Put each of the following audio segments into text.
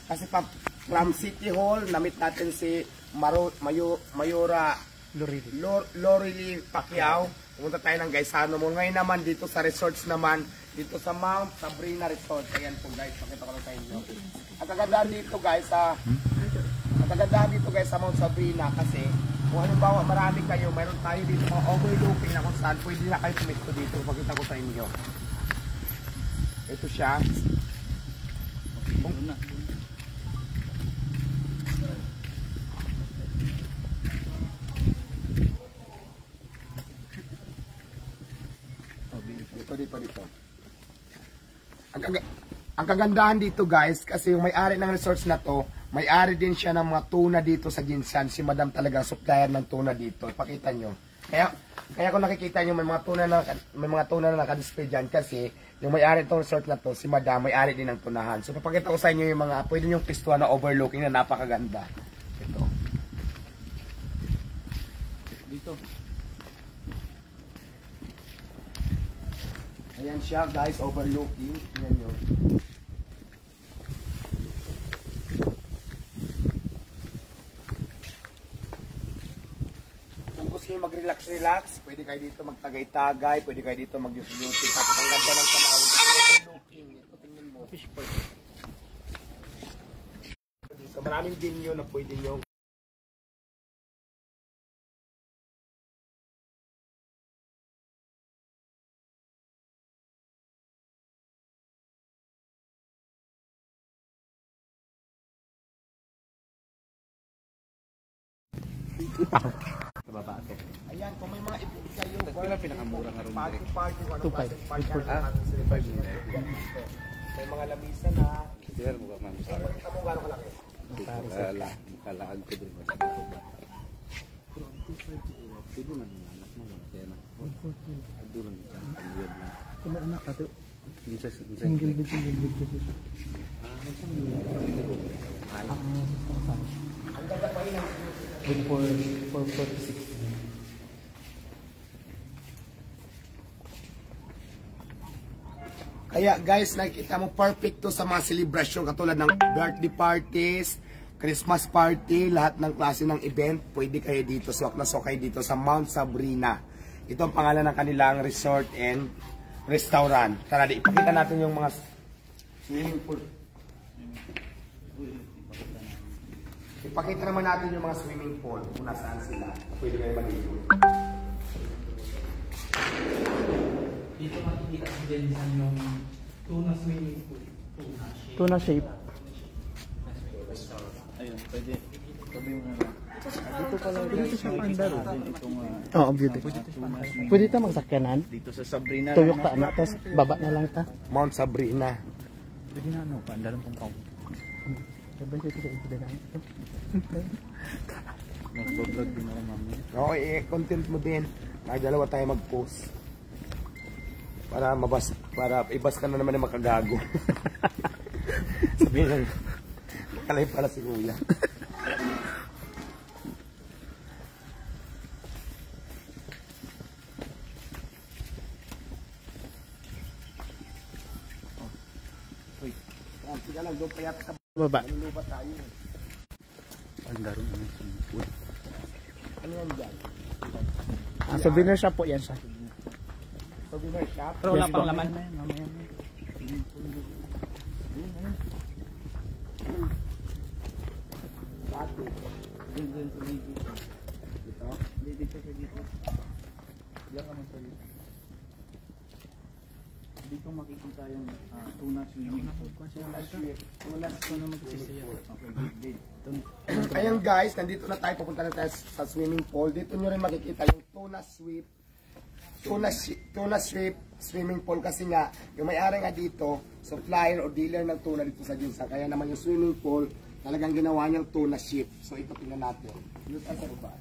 Kasi from City Hall, namit natin si Mayora Lorely Pacquiao. Pumunta tayo ng Gaisano Mall. Ngayon naman dito sa resorts naman, dito sa Mount Sabrina Resort. Ayan po guys, pakita ko lang sa inyo. At kagandahan dito guys sa Mount Sabrina kasi kung halimbawa marami kayo, mayroon tayo dito mga overlooking na kung saan pwede na kayo tumikto dito. Pakita ko sa inyo. Ito siya. Dito. Ang kagandahan dito guys, kasi yung may-ari ng resorts na to, may-ari din siya ng mga tuna dito sa Ginsan. Si Madam talaga supplier ng tuna dito. Pakita nyo. Kaya kung nakikita nyo may mga tuna na nakadisplay dyan kasi yung may-ari itong resort na to, si Madam, may-ari din ng tunahan. So papakita ko sa inyo yung mga pwede nyong pistuan na overlooking na napakaganda. Ito. Dito. Ayan siya guys, overlooking. Ayan nyo. Kung gusto nyo mag-relax, pwede kayo dito magtagay-tagay, pwede kayo dito mag-beauty. Tapos ang ganda ng tanawin. Overlooking. Ito tingnan mo. Dito, maraming venue na pwede nyo. Ayan, kung may mga ipon kayo, wala pinakamura nga rin. Party, 2.5. May mga lamisa na. Sir, mukha ma'am. Amo gano'n kalaki? Mukhalaan ko din. Pwede man yung anak mo. Kaya na. Adulang dyan. Kung anak ka ito? Single bed. Ang ganda pa yun. 446. Kaya guys, nakikita mo perfect to sa mga celebration katulad ng birthday parties, Christmas party, lahat ng klase ng event. Pwede kayo dito, swak na swak kayo dito sa Mount Sabrina. Ito ang pangalan ng kanilang resort and restaurant. Tara, ipakita natin yung mga swimming pool. Ipakita naman natin yung mga swimming pool kung nasaan sila. Pwede kayo maligo. Dito makikita si Densan yung tuna swimming pool. Tuna shape. Ayun, pwede. Sabi mo na. Dito pala dito sa Pandar. Oo, beauty. Pwede ito magsakyanan? Dito sa Sabrina. Tuyok ta na, tapos baba na lang ta. Mount Sabrina. Pwede na ano, Pandar ng pangkaw. Sabay ko ito sa ito na. Mag-vlog din ako mamaya. Okay, content mo din. Dalawa tayo mag-post. Para ibas ka na naman ng makagago. Sabihin lang, makalay pala si Kuya. Sige lang, doon kaya sa baba. Malulubat tayo. Ang daron ng swimming pool. Ano yan dyan? Souvenir shop po yan siya. Souvenir shop? Pero wala pang laman. Dati. Dito? Dito sa dito. Diyan ka man sa dito. Dito makikita yung tuna swimming pool. Tuna magsisiya. Ayan guys, nandito na tayo. Pupunta na tayo sa swimming pool. Dito nyo rin makikita yung tuna sweep swimming pool kasi nga yung may-ari nga dito supplier o dealer ng tuna dito sa Ginsan. Kaya naman yung swimming pool talagang ginawa niyang tuna ship. So ito tingnan natin. Dito tayo sa baba.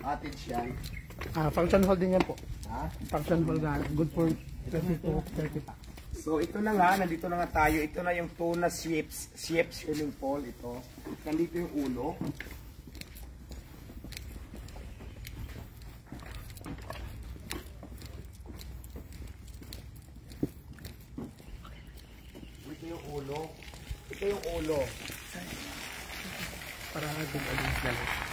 Atid siya. Function hall din yan po. Ha? Function Bulgar. Good for 20 to 30 pa. So ito na nga, nandito na nga tayo. Ito na yung tuna shapes swimming pool. Ito. Nandito yung ulo. Ito yung ulo. Ito yung ulo. Para good against the light.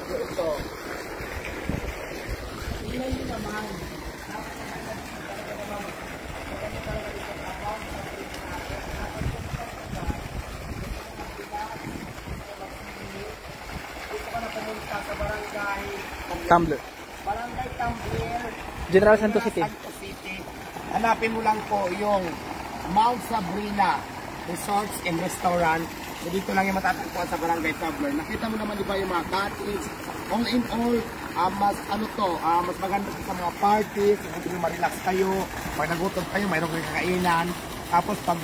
Ito. Sa barangay Tumblr. Barangay Tumbler, General Santos City. Santos City. Hanapin mo lang po yung Mount Sabrina Resorts and Restaurant. So dito lang yung matatagpuan sa Barangay Tumbler. Nakita mo naman di ba yung mga cottage. All in all, mas mas maganda sa mga parties. Kung ma-relax kayo, pag nagutom kayo, mayroon kayong kakainan. Tapos pag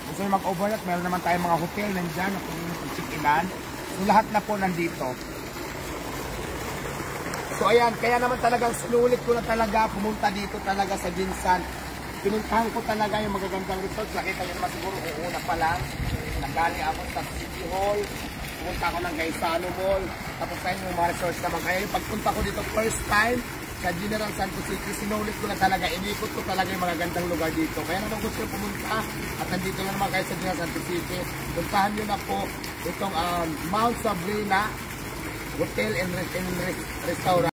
gusto nyo mag-overnight, mayroon naman tayong mga hotel nandyan na kung check-inan. So lahat na po nandito. So ayan, kaya naman talagang sinulit ko na talaga pumunta dito talaga sa Ginsan. Pinuntahan ko talaga yung magagandang resort. Nakita nyo naman siguro, uuna pa lang. Nagaling ako sa City Hall. Pumunta ako ng Gaisano Mall. Tapos tayo yung mga resorts naman. Kaya yung pagpunta ko dito first time sa General Santos City, sinulit ko na talaga. Inikot ko talaga yung magagandang lugar dito. Kaya naman gusto yung pumunta. At nandito na naman kayo sa General Santos City. Puntahan nyo na po itong Mount Sabrina Hotel and Restaurant.